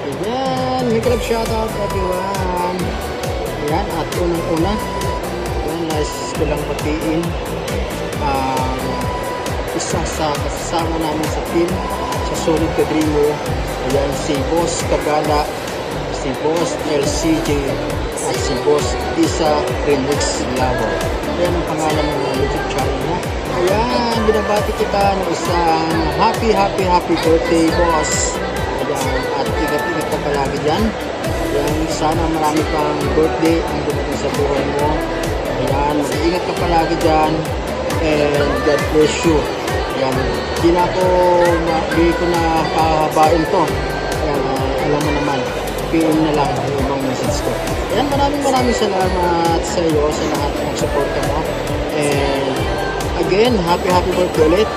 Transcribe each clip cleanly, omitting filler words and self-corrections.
Ayan, make love shoutout everyone. Ayan, at unang-una, ayan, nais ko lang batiin ang isa sa kasama namin sa team sa Solid Kadrimo. Ayan, si Boss Kagala, si Boss LCJ, at si Boss Isa Remix Lover. Ayan ang pangalan ng YouTube channel niya. Ayan, binabati kita ng isang happy birthday, boss. Ayan, at ingat-ingat ka palagi dyan. Ayan, sana marami pang birthday ang dumating sa buhay mo. Ayan, mag-ingat ka palagi dyan. And God bless you. Ayan, di ko na pahabain to. Ayan, alam mo naman, PM na lang yung ibang message ko. Ayan, maraming salamat sa iyo sa lahat ng support mo. And again, happy birthday ulit.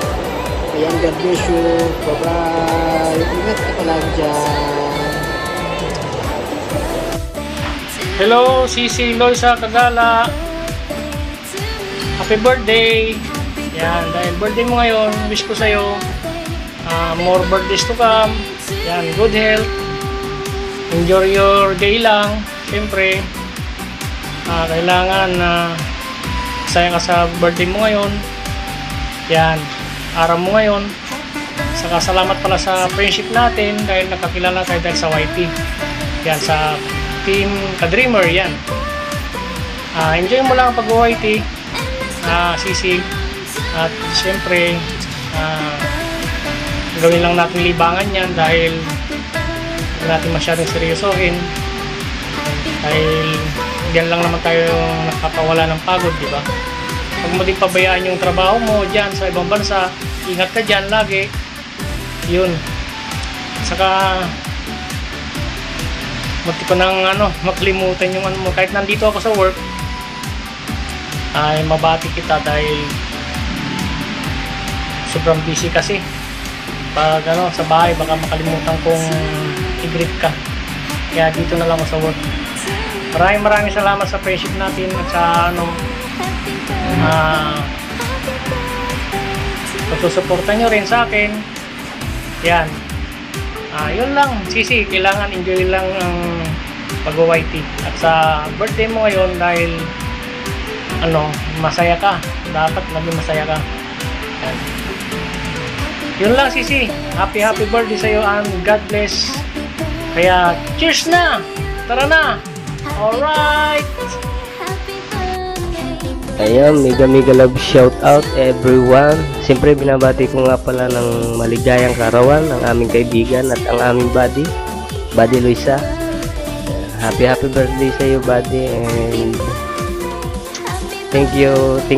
Ayan, God bless you. Bye-bye. Ingat ka palagi dyan. Hello, Sisi Loisa Kagala. Happy birthday. Yan, dahil birthday mo ngayon, wish ko sa'yo more birthdays to come. Yan, good health. Enjoy your day lang. Siyempre, kailangan sayang ka sa birthday mo ngayon. Yan, araw mo ngayon. Saka salamat pala sa friendship natin dahil nakakilala tayo dahil sa YT. Yan, sa Team Kadreamer. Yan, enjoy mo lang ang pag-YT, Sisi. At siyempre, gawin lang natin libangan yan dahil hindi natin masyadong seryosohin. Dahil diyan lang naman tayo nakapawala ng pagod, di ba? Pag mo din pabayaan yung trabaho mo dyan sa ibang bansa, ingat ka dyan lagi. Yun. Saka mati ko nang makalimutan yung mo. Kahit nandito ako sa work, ay mabati kita dahil sobrang busy kasi. Pag sa bahay baka makalimutan kong i-greet ka. Kaya dito na lang ako sa work. Maraming salamat sa friendship natin at sa pagsusuporta nyo rin sa akin. Yan. Yun lang, Sisi, kailangan enjoy lang ang pag-YT. At sa birthday mo ngayon dahil masaya ka. Dapat maging masaya ka. Yan. Yun lang, Sisi. Happy birthday sa iyo and God bless. Kaya cheers na. Tara na. Alright. Ayan, mega love shout out everyone. Siyempre binabati ko nga pala ng maligayang karawan ang aming kaibigan at ang aming buddy Luisa. Happy birthday sa iyo, buddy, and thank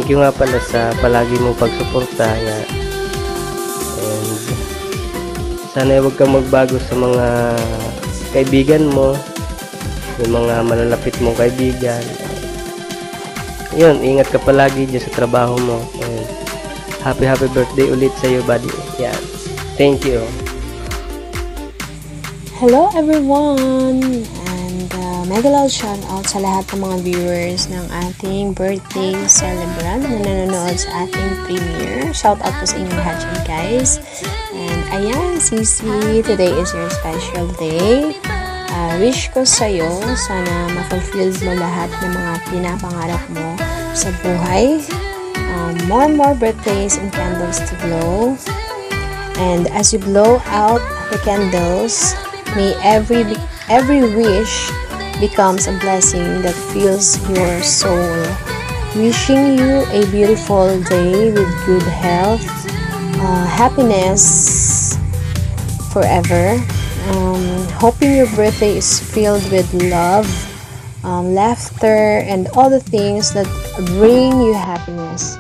you nga pala sa palagi mong pagsuporta. And sana huwag kang magbago sa mga kaibigan mo, yung mga malalapit mong kaibigan. Yun, ingat ka palagi dyan sa trabaho mo. And happy birthday ulit sa iyo, buddy. Yan. Thank you. Hello everyone! And mega loud shout out sa lahat ng mga viewers ng ating birthday celebrant na nanonood sa ating premiere. Shout out po sa inyong lahat dyan, guys. And ayan, Sisi, today is your special day. Wish ko sa'yo, sana ma-fulfill mo lahat ng mga pinapangarap mo sa buhay. More birthdays and candles to blow. And as you blow out the candles, may every wish becomes a blessing that fills your soul. Wishing you a beautiful day with good health, happiness forever. Hoping your birthday is filled with love, laughter, and all the things that bring you happiness.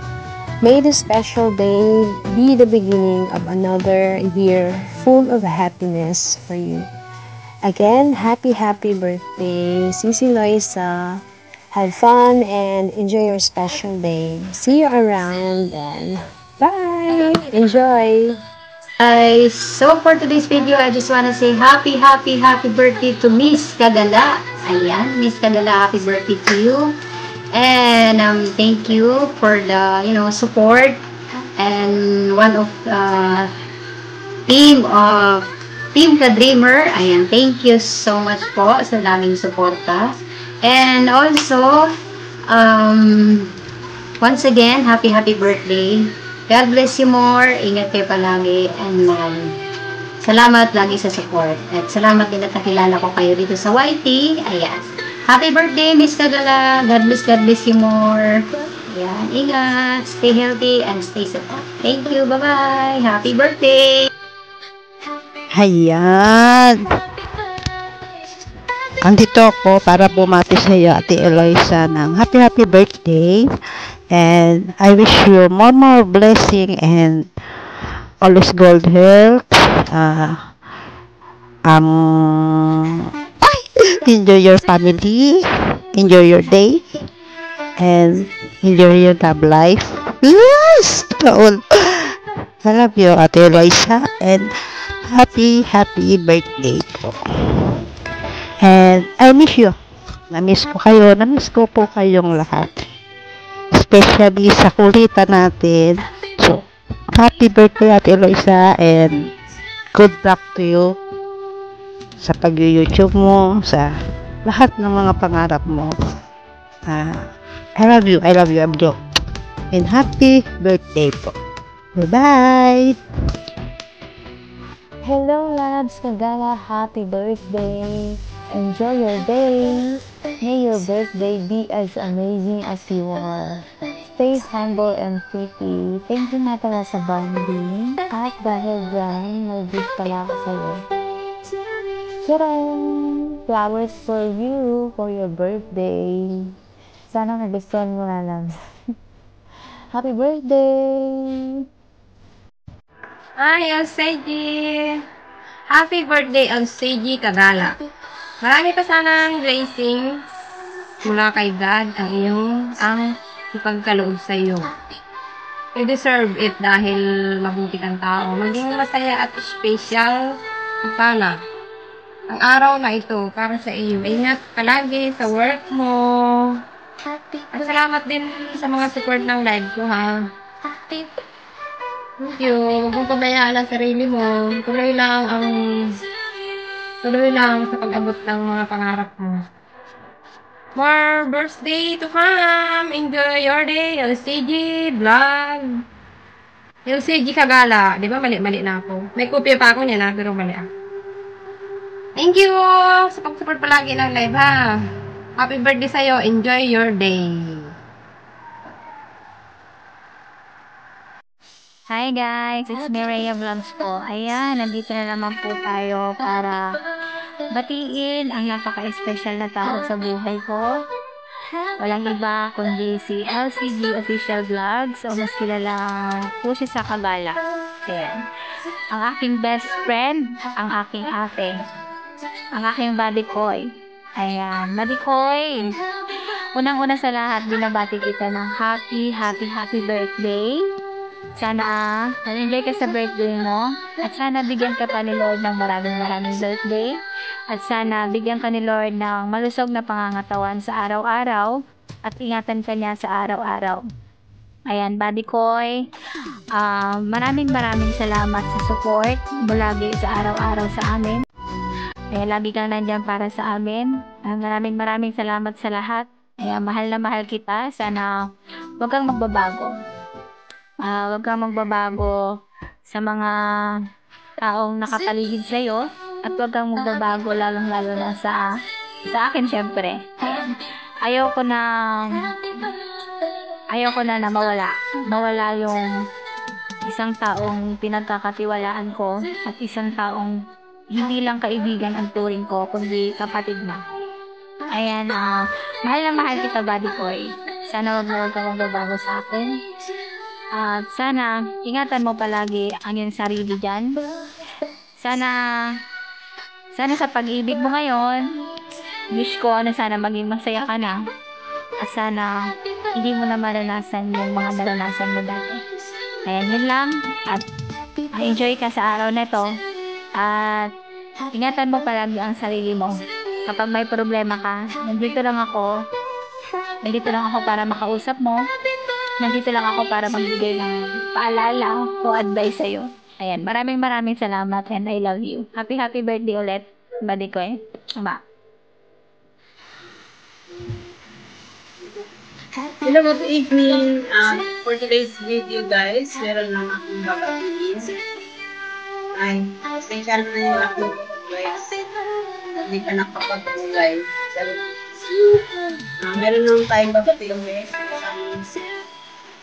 May this special day be the beginning of another year full of happiness for you. Again, happy birthday, Sisi Loisa. Have fun and enjoy your special day. See you around and bye! Enjoy! So for today's video, I just want to say happy birthday to Miss Kagala. Ayan, Miss Kagala, happy birthday to you. And thank you for the support and one of team of Team Ka-Dreamer. Ayan, thank you so much po sa daming suporta. And also, once again, happy birthday. God bless you more. Ingat kayo palagi. And salamat lagi sa support. At salamat din at nakilala ko kayo dito sa YT. Ayan. Happy birthday, Miss Kagala. God bless you more. Ayan. Ingat. Stay healthy and stay safe. Thank you. Bye-bye. Happy birthday. Ayan. Andito ako para bumati sa iyo, Ate Eloisa, ng happy birthday. And I wish you more blessing and always good health. Enjoy your family, enjoy your day, and enjoy your love life. Yes! All. I love you, Ate Eloisa, and happy birthday po. And I miss you. Na-miss ko kayo. Na-miss ko po kayong lahat. Especially sa kulitan natin. So, happy birthday, Ate Eloisa, and good luck to you sa pag-YouTube mo, sa lahat ng mga pangarap mo. I love you, Abdo. And happy birthday po. Bye-bye! Hello, Labs Kagala. Happy birthday. Enjoy your day. May your birthday be as amazing as you are. Stay humble and pretty. Thank you na pala sa bonding. At dahil dyan, may gift pala ako sa'yo. Charan! Flowers for you for your birthday. Sana nagustuhan mo na lang. Happy birthday! Hi, LCG! Happy birthday, LCG Kagala! Marami pa sanang blessings mula kay God ang ipagkaloob sa iyo. You deserve it dahil mabuti kang tao. Maging masaya at special sana ang araw na ito para sa iyo. Ingat palagi sa work mo. At salamat din sa mga support ng live ko, ha. Thank you. Huwag mong pabayaan ang sarili mo. Tuloy lang sa pag-abot ng mga pangarap mo. More birthday to come. Enjoy your day. LCG vlog. LCG Kagala. Di ba mali na ako? May kopya pa ako niya na, pero mali ako. Thank you sa pag-support palagi ng live, ha. Happy birthday sa'yo. Enjoy your day. Hi guys, it's Mireya Vlogs po. Ayan, nandito na naman po tayo para batiin ang napaka-special na tao sa buhay ko. Walang iba kundi si LCG Official Vlogs o mas kilala po siya sa Kagala. Ayan. Ang aking best friend, ang aking ate, ang aking buddy Koy. Ayan, buddy Koy. Unang-una sa lahat, binabati kita ng happy birthday. Sana na-enjoy ka sa birthday mo at sana bigyan ka pa ni Lord ng maraming birthday at sana bigyan ka ni Lord ng malusog na pangangatawan sa araw-araw at ingatan ka niya sa araw-araw. Ayan, buddy Koy, maraming salamat sa support mo lagi sa araw-araw sa amin. Ayan, lagi kang nandyan para sa amin. Maraming salamat sa lahat. Ayan, mahal na mahal kita. Sana huwag kang magbabago. Huwag kang magbabago sa mga taong nakapaligid sa'yo at huwag kang magbabago lalong-lalo na sa akin syempre. Ayoko na mawala yung isang taong pinagkakatiwalaan ko at isang taong hindi lang kaibigan ang turing ko kundi kapatid na. Ayan, mahal na mahal kita, buddy Koy. Sana huwag kang magbabago sa akin. At sana, ingatan mo palagi ang iyong sarili dyan. Sana sa pag-ibig mo ngayon, wish ko na sana maging masaya ka na. At sana, hindi mo na maranasan yung mga naranasan mo dati. Ayan, yun lang. At enjoy ka sa araw na to. At ingatan mo palagi ang sarili mo. Kapag may problema ka, nandito lang ako para makausap mo. Nandito lang ako para magbigay ng paalala o advice sa'yo. Ayan, maraming salamat and I love you. Happy birthday ulit, buddy ko eh. Ba. Hello, good evening. For today's video guys, meron lang akong babatiin. Ay, special na yung aking guys. Hindi pa nakapag-ulay. Meron lang tayong babatiin guys.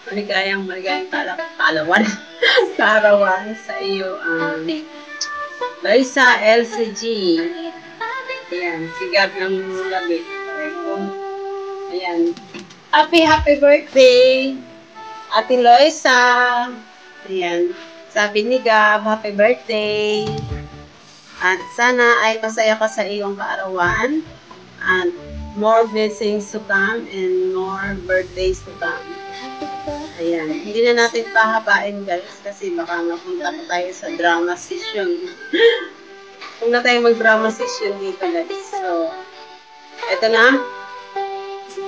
Maligayang kalawan. Karawan sa iyo. Loisa LCG. Ayan, sigab ng labi. Ayan. Happy birthday, Ate Loisa. Ayan. Sabi ni Gab, happy birthday. At sana ay masaya ka sa iyong kaarawan. At more blessings to come and more birthdays to come. Ayan. Hindi na natin pahabain guys kasi baka napunta pa tayo sa drama session. Kung na tayo mag-drama session dito guys. So, eto na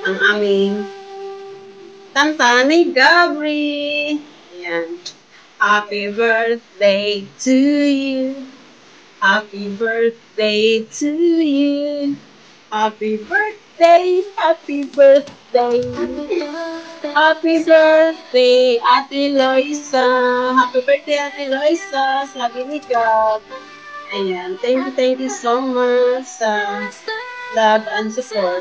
ang aming kanta ni Gabri. Ayan. Happy birthday to you. Happy birthday to you. Happy birthday, happy birthday. Happy birthday, Ate Loisa. Happy birthday, Ate Loisa. Sabi ni Gab. Ayan. Thank you so much sa love and support.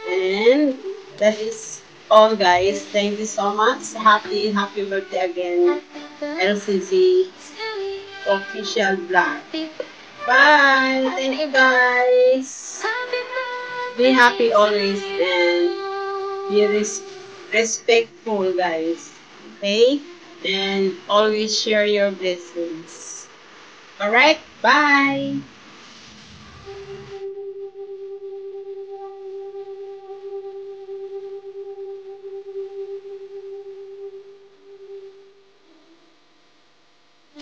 And that is all guys. Thank you so much. Happy birthday again, LCC official vlog. Bye. Thank you guys. Be happy always and be respectful guys. Okay? And always share your blessings. Alright? Bye.